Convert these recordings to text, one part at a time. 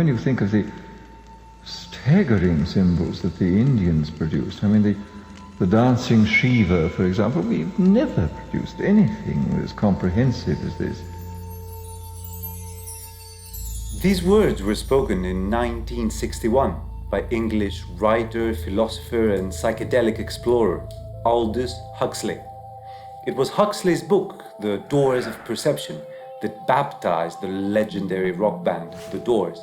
When you think of the staggering symbols that the Indians produced, I mean, the dancing Shiva, for example, we've never produced anything as comprehensive as this. These words were spoken in 1961 by English writer, philosopher, and psychedelic explorer Aldous Huxley. It was Huxley's book, The Doors of Perception, that baptized the legendary rock band, The Doors.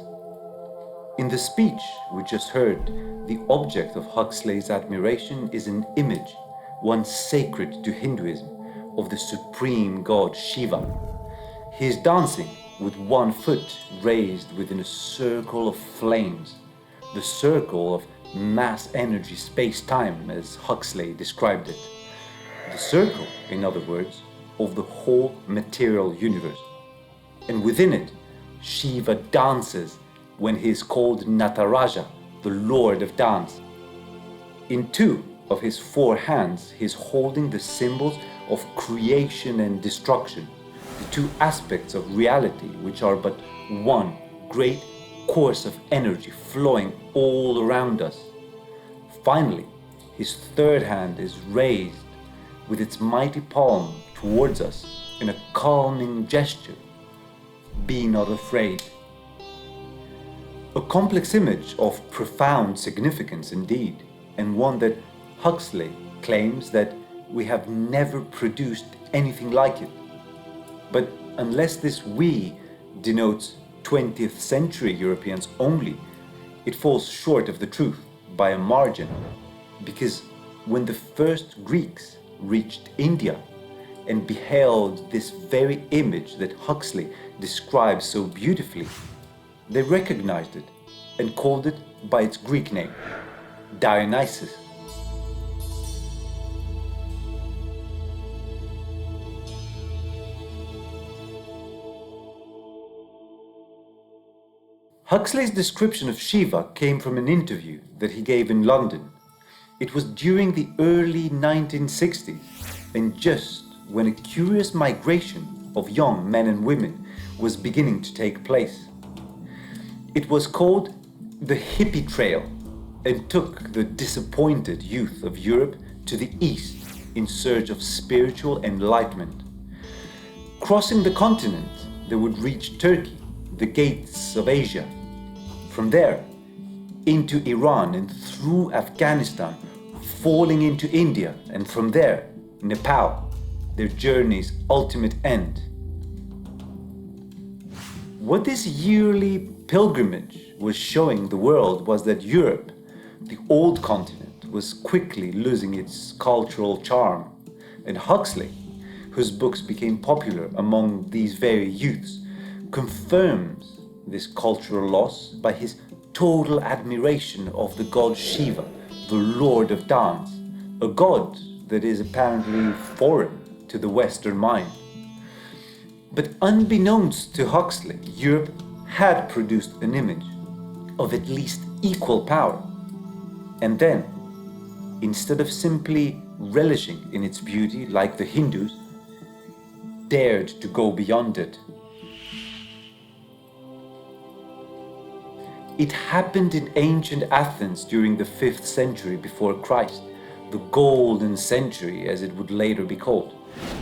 In the speech we just heard, the object of Huxley's admiration is an image, one sacred to Hinduism, of the supreme god Shiva. He is dancing with one foot raised within a circle of flames, the circle of mass energy space-time as Huxley described it. The circle, in other words, of the whole material universe. And within it, Shiva dances when he is called Nataraja, the Lord of Dance. In two of his four hands, he is holding the symbols of creation and destruction, the two aspects of reality which are but one great course of energy flowing all around us. Finally, his third hand is raised with its mighty palm towards us in a calming gesture. Be not afraid. A complex image of profound significance indeed, and one that Huxley claims that we have never produced anything like it. But unless this we denotes 20th century Europeans only, it falls short of the truth by a margin, because when the first Greeks reached India and beheld this very image that Huxley describes so beautifully, they recognized it and called it by its Greek name, Dionysus. Huxley's description of Shiva came from an interview that he gave in London. It was during the early 1960s, and just when a curious migration of young men and women was beginning to take place. It was called the Hippie Trail and took the disappointed youth of Europe to the east in search of spiritual enlightenment. Crossing the continent, they would reach Turkey, the gates of Asia. From there, into Iran and through Afghanistan, falling into India, and from there, Nepal, their journey's ultimate end. What this yearly pilgrimage was showing the world was that Europe, the old continent, was quickly losing its cultural charm, and Huxley, whose books became popular among these very youths, confirms this cultural loss by his total admiration of the god Shiva, the Lord of Dance, a god that is apparently foreign to the Western mind. But unbeknownst to Huxley, Europe had produced an image of at least equal power. And then, instead of simply relishing in its beauty like the Hindus, dared to go beyond it. It happened in ancient Athens during the 5th century before Christ, the golden century as it would later be called,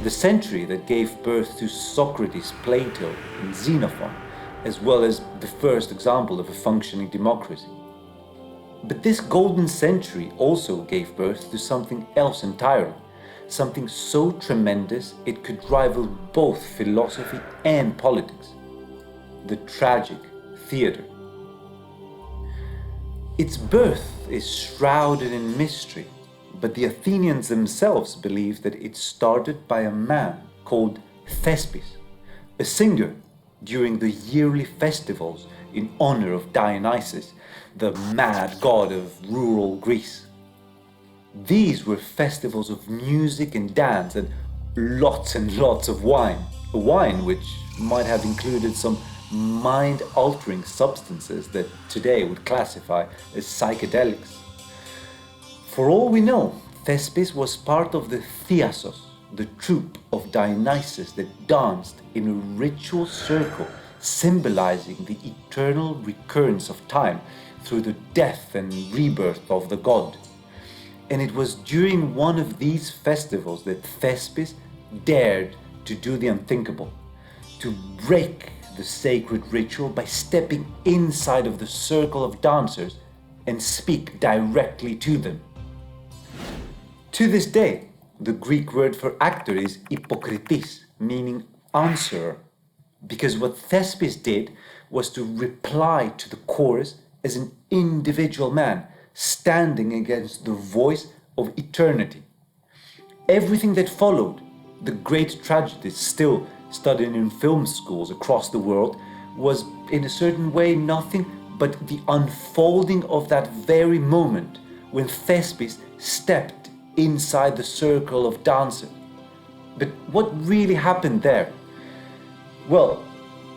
the century that gave birth to Socrates, Plato, and Xenophon, as well as the first example of a functioning democracy. But this golden century also gave birth to something else entirely, something so tremendous it could rival both philosophy and politics: the tragic theater. Its birth is shrouded in mystery, but the Athenians themselves believe that it started by a man called Thespis, a singer during the yearly festivals in honor of Dionysus, the mad god of rural Greece. These were festivals of music and dance and lots of wine, a wine which might have included some mind-altering substances that today would classify as psychedelics. For all we know, Thespis was part of the Thiassos, the troupe of Dionysus that danced in a ritual circle symbolizing the eternal recurrence of time through the death and rebirth of the god. And it was during one of these festivals that Thespis dared to do the unthinkable, to break the sacred ritual by stepping inside of the circle of dancers and speak directly to them. To this day, the Greek word for actor is hypokritis, meaning answerer, because what Thespis did was to reply to the chorus as an individual man, standing against the voice of eternity. Everything that followed, the great tragedies still studied in film schools across the world, was in a certain way nothing but the unfolding of that very moment when Thespis stepped inside the circle of dancers. But what really happened there? Well,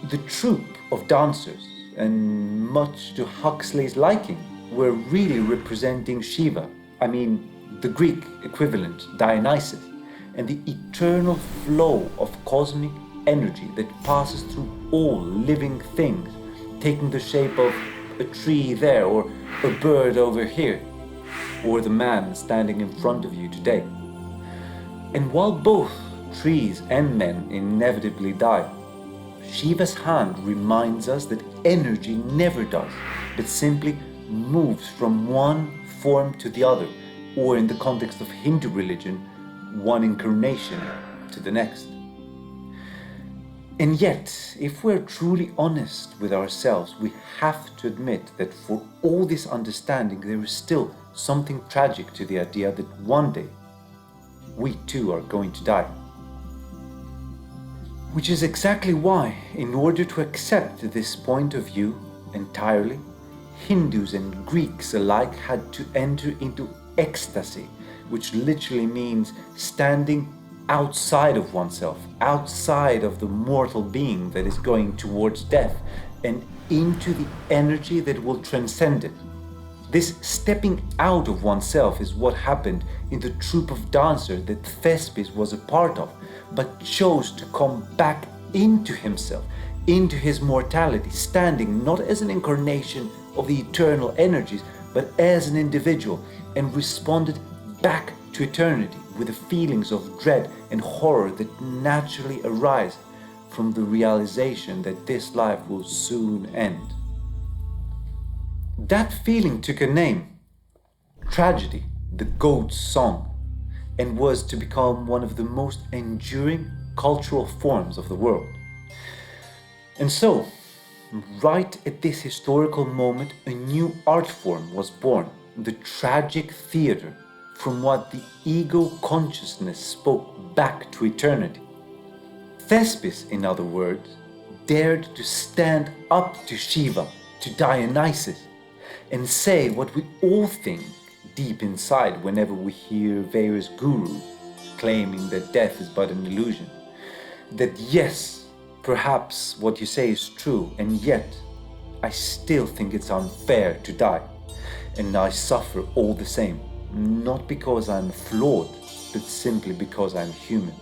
the troupe of dancers, and much to Huxley's liking, were really representing Shiva, the Greek equivalent Dionysus, and the eternal flow of cosmic energy that passes through all living things, taking the shape of a tree there, or a bird over here, or the man standing in front of you today. And while both trees and men inevitably die, Shiva's hand reminds us that energy never does, but simply moves from one form to the other, or in the context of Hindu religion, one incarnation to the next. And yet, if we're truly honest with ourselves, we have to admit that for all this understanding, there is still something tragic to the idea that one day, we too are going to die. Which is exactly why, in order to accept this point of view entirely, Hindus and Greeks alike had to enter into ecstasy, which literally means standing outside of oneself, outside of the mortal being that is going towards death, and into the energy that will transcend it. This stepping out of oneself is what happened in the troupe of dancers that Thespis was a part of, but chose to come back into himself, into his mortality, standing not as an incarnation of the eternal energies, but as an individual, and responded back to eternity with the feelings of dread and horror that naturally arise from the realization that this life will soon end. That feeling took a name, tragedy, the goat's song, and was to become one of the most enduring cultural forms of the world. And so, right at this historical moment, a new art form was born, the tragic theater, from what the ego consciousness spoke back to eternity. Thespis, in other words, dared to stand up to Shiva, to Dionysus, and say what we all think deep inside whenever we hear various gurus claiming that death is but an illusion. That yes, perhaps what you say is true, and yet I still think it's unfair to die, and I suffer all the same, not because I'm flawed, but simply because I'm human.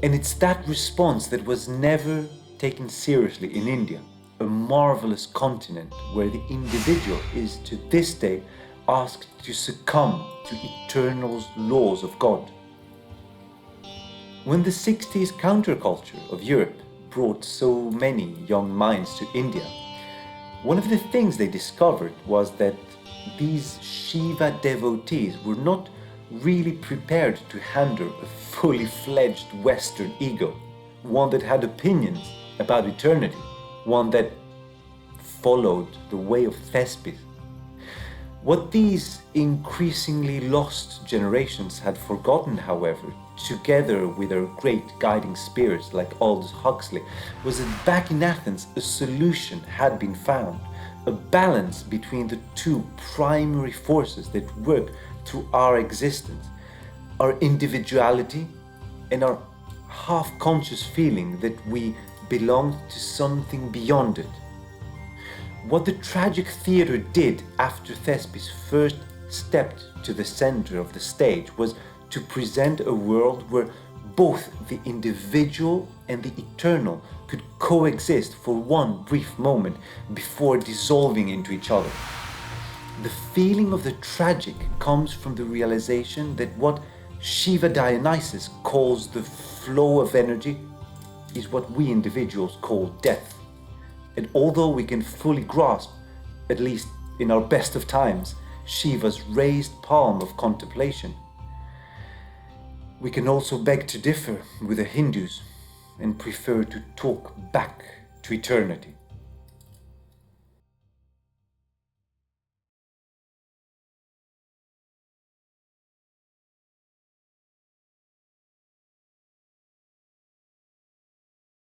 And it's that response that was never taken seriously in India, a marvelous continent where the individual is to this day asked to succumb to eternal laws of God. When the 60s counterculture of Europe brought so many young minds to India, one of the things they discovered was that these Shiva devotees were not really prepared to handle a fully fledged Western ego, one that had opinions about eternity, one that followed the way of Thespis. What these increasingly lost generations had forgotten, however, together with their great guiding spirits like Aldous Huxley, was that back in Athens a solution had been found, a balance between the two primary forces that work through our existence, our individuality and our half-conscious feeling that we belong to something beyond it. What the tragic theater did after Thespis first stepped to the center of the stage was to present a world where both the individual and the eternal could coexist for one brief moment before dissolving into each other. The feeling of the tragic comes from the realization that what Shiva Dionysus calls the flow of energy is what we individuals call death. And although we can fully grasp, at least in our best of times, Shiva's raised palm of contemplation, we can also beg to differ with the Hindus and prefer to talk back to eternity.